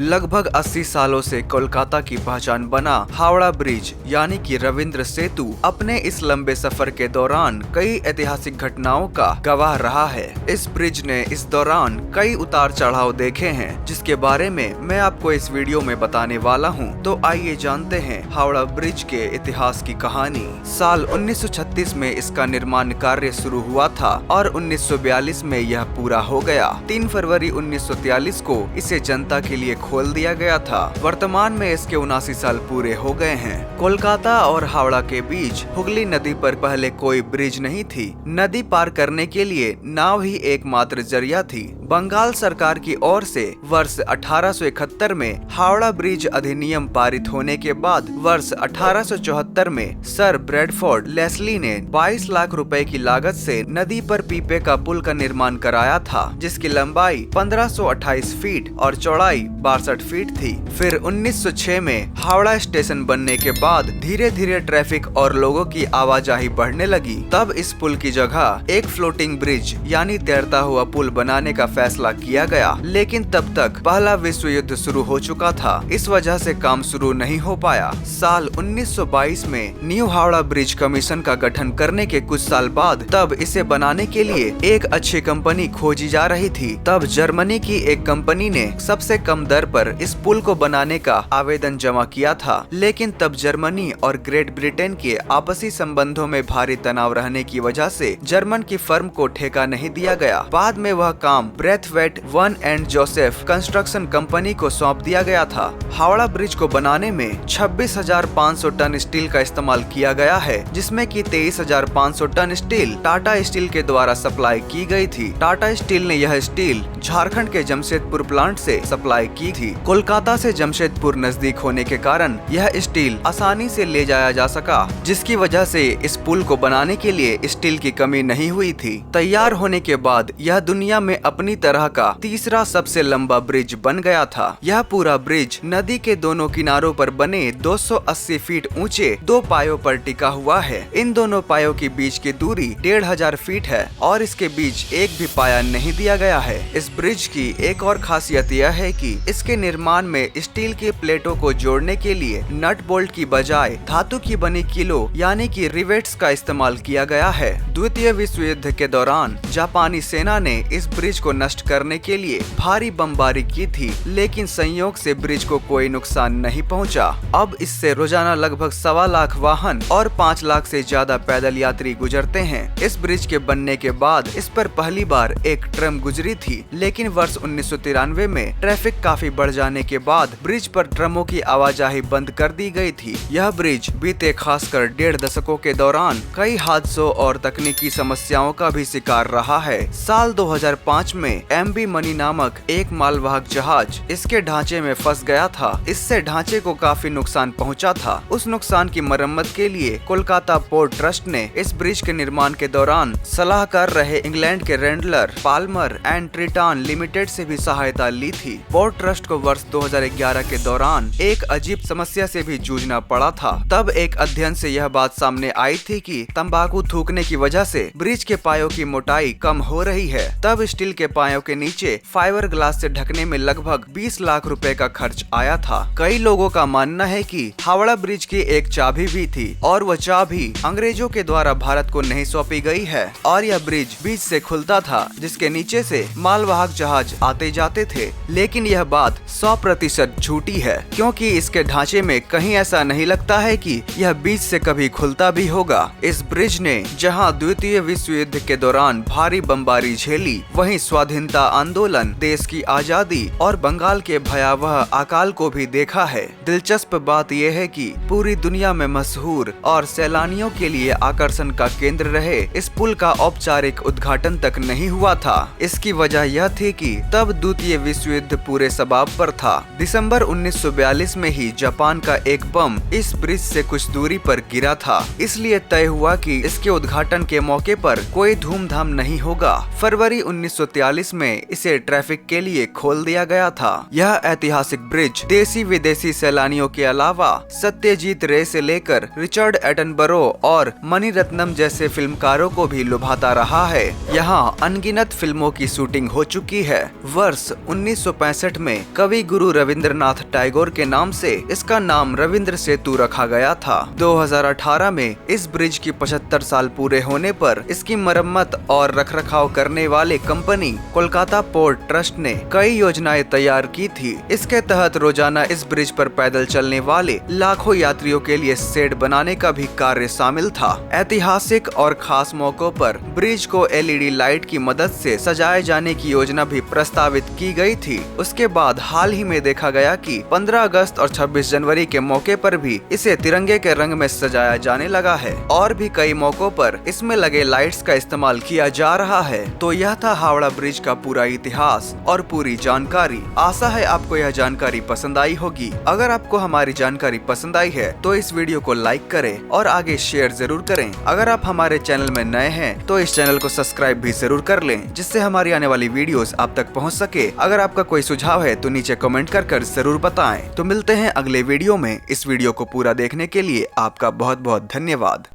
लगभग 80 सालों से कोलकाता की पहचान बना हावड़ा ब्रिज यानी कि रविंद्र सेतु अपने इस लंबे सफर के दौरान कई ऐतिहासिक घटनाओं का गवाह रहा है। इस ब्रिज ने इस दौरान कई उतार चढ़ाव देखे हैं, जिसके बारे में मैं आपको इस वीडियो में बताने वाला हूं। तो आइए जानते हैं हावड़ा ब्रिज के इतिहास की कहानी। साल 1936 में इसका निर्माण कार्य शुरू हुआ था और 1942 में यह पूरा हो गया। 3 फरवरी 1943 को इसे जनता के लिए खोल दिया गया था। वर्तमान में इसके 79 साल पूरे हो गए हैं। कोलकाता और हावड़ा के बीच हुगली नदी पर पहले कोई ब्रिज नहीं थी। नदी पार करने के लिए नाव ही एकमात्र जरिया थी। बंगाल सरकार की ओर से वर्ष 1871 में हावड़ा ब्रिज अधिनियम पारित होने के बाद वर्ष 1874 में सर ब्रैडफोर्ड लेस्ली ने 22 लाख रुपए की लागत से नदी पर पीपे का पुल का निर्माण कराया था, जिसकी लंबाई 1528 फीट और चौड़ाई 62 फीट थी। फिर 1906 में हावड़ा स्टेशन बनने के बाद धीरे धीरे ट्रैफिक और लोगों की आवाजाही बढ़ने लगी। तब इस पुल की जगह एक फ्लोटिंग ब्रिज यानी तैरता हुआ पुल बनाने का फैसला किया गया, लेकिन तब तक पहला विश्व युद्ध शुरू हो चुका था। इस वजह से काम शुरू नहीं हो पाया। साल 1922 में न्यू हावड़ा ब्रिज कमीशन का गठन करने के कुछ साल बाद तब इसे बनाने के लिए एक अच्छी कंपनी खोजी जा रही थी। तब जर्मनी की एक कंपनी ने सबसे कम दर पर इस पुल को बनाने का आवेदन जमा किया था, लेकिन तब जर्मनी और ग्रेट ब्रिटेन के आपसी संबंधों में भारी तनाव रहने की वजह से जर्मन की फर्म को ठेका नहीं दिया गया। बाद में वह काम ब्रेथवेट वन एंड जोसेफ कंस्ट्रक्शन कंपनी को सौंप दिया गया था। हावड़ा ब्रिज को बनाने में 26,500 टन स्टील का इस्तेमाल किया गया है, जिसमें कि 23,500 टन स्टील टाटा स्टील के द्वारा सप्लाई की गई थी। टाटा स्टील ने यह स्टील झारखंड के जमशेदपुर प्लांट से सप्लाई की थी। कोलकाता से जमशेदपुर नजदीक होने के कारण यह स्टील आसानी से ले जाया जा सका, जिसकी वजह से इस पुल को बनाने के लिए स्टील की कमी नहीं हुई थी। तैयार होने के बाद यह दुनिया में अपनी तरह का तीसरा सबसे लंबा ब्रिज बन गया था। यह पूरा ब्रिज नदी के दोनों किनारों पर बने 280 फीट ऊंचे 2 पायों पर टिका हुआ है। इन दोनों पायों के बीच की दूरी 1500 फीट है और इसके बीच एक भी पाया नहीं दिया गया है। इस ब्रिज की एक और खासियत यह है कि इसके निर्माण में स्टील की प्लेटों को जोड़ने के लिए नट बोल्ट की बजाय धातु की बनी किलो यानी कि रिवेट्स का इस्तेमाल किया गया है। द्वितीय विश्व युद्ध के दौरान जापानी सेना ने इस ब्रिज को नष्ट करने के लिए भारी बमबारी की थी, लेकिन संयोग से ब्रिज को कोई नुकसान नहीं पहुंचा। अब इससे रोजाना लगभग 1.25 लाख वाहन और 5 लाख से ज्यादा पैदल यात्री गुजरते हैं। इस ब्रिज के बनने के बाद इस पर पहली बार एक ट्रम गुजरी थी, लेकिन वर्ष 1993 में ट्रैफिक काफी बढ़ जाने के बाद ब्रिज पर ट्रमों की आवाजाही बंद कर दी गई थी। यह ब्रिज बीते खासकर 1.5 दशकों के दौरान कई हादसों और तकनीकी समस्याओं का भी शिकार रहा है। साल 2005 में MV मनी नामक एक मालवाहक जहाज इसके ढांचे में फंस गया था। इससे ढांचे को काफी नुकसान पहुंचा था। उस नुकसान की मरम्मत के लिए कोलकाता पोर्ट ट्रस्ट ने इस ब्रिज के निर्माण के दौरान सलाहकार रहे इंग्लैंड के रेंडलर पाल्मर एंड ट्रिटान लिमिटेड से भी सहायता ली थी। पोर्ट ट्रस्ट को वर्ष 2011 के दौरान एक अजीब समस्या से भी जूझना पड़ा था। तब एक अध्ययन से यह बात सामने आई थी कि तंबाकू थूकने की वजह से ब्रिज के पायों की मोटाई कम हो रही है। तब स्टील के पायों के नीचे फाइबर ग्लास से ढकने में लगभग 20 लाख रुपए का खर्च आया था। कई लोगों का मानना है कि हावड़ा ब्रिज की एक चाबी भी थी और वह चाबी अंग्रेजों के द्वारा भारत को नहीं सौंपी गई है और यह ब्रिज बीच से खुलता था, जिसके नीचे से मालवाहक जहाज आते जाते थे। लेकिन यह बात 100% झूठी है, क्योंकि इसके ढांचे में कहीं ऐसा नहीं लगता है कि यह बीच से कभी खुलता भी होगा। इस ब्रिज ने जहां द्वितीय विश्व युद्ध के दौरान भारी बमबारी झेली, वहीं स्वाधीनता आंदोलन, देश की आजादी और बंगाल के भयावह अकाल को भी देखा है। दिलचस्प बात यह है कि पूरी दुनिया में मशहूर और सैलानियों के लिए आकर्षण का केंद्र रहे इस पुल का औपचारिक उद्घाटन तक नहीं हुआ था। इसकी वजह यह थी कि तब द्वितीय विश्व युद्ध पूरे शबाब पर था। दिसंबर 1942 में ही जापान का एक बम इस ब्रिज से कुछ दूरी पर गिरा था, इसलिए तय हुआ कि इसके उद्घाटन के मौके पर कोई धूमधाम नहीं होगा। फरवरी 1943 में इसे ट्रैफिक के लिए खोल दिया गया था। यह ऐतिहासिक ब्रिज देसी विदेशी सैलानियों के अलावा सत्यजीत रे से लेकर रिचर्ड एटनबरो और मणिरत्नम जैसे फिल्मकारों को भी लुभाता रहा है। यहाँ अनगिनत फिल्मों की शूटिंग हो चुकी है। वर्ष 1965 में कवि गुरु रविंद्रनाथ टैगोर के नाम से इसका नाम रविंद्र सेतु रखा गया था। 2018 में इस ब्रिज की 75 साल पूरे होने पर इसकी मरम्मत और रखरखाव करने वाले कंपनी कोलकाता पोर्ट ट्रस्ट ने कई योजनाएं तैयार की थी। इसके तहत रोजाना इस ब्रिज पर पैदल चलने वाले लाखों यात्रियों के लिए शेड बनाने का भी कार्य शामिल था। ऐतिहासिक और खास मौकों पर ब्रिज को LED लाइट की मदद से सजाए जाने की योजना भी प्रस्तावित की गई थी। उसके बाद हाल ही में देखा गया कि 15 अगस्त और 26 जनवरी के मौके पर भी इसे तिरंगे के रंग में सजाया जाने लगा है और भी कई मौकों पर इसमें लगे लाइट्स का इस्तेमाल किया जा रहा है। तो यह था हावड़ा ब्रिज का पूरा इतिहास और पूरी जानकारी। आशा है आपको यह जानकारी पसंद आई होगी। अगर आपको हमारी जानकारी पसंद आई है तो इस वीडियो को लाइक करें और आगे शेयर जरूर करें। अगर आप हमारे चैनल में नए हैं तो इस चैनल को सब्सक्राइब भी जरूर कर लें, जिससे हमारी आने वाली वीडियोस आप तक पहुंच सके। अगर आपका कोई सुझाव है तो नीचे कमेंट कर जरूर बताएं। तो मिलते हैं अगले वीडियो में। इस वीडियो को पूरा देखने के लिए आपका बहुत बहुत धन्यवाद।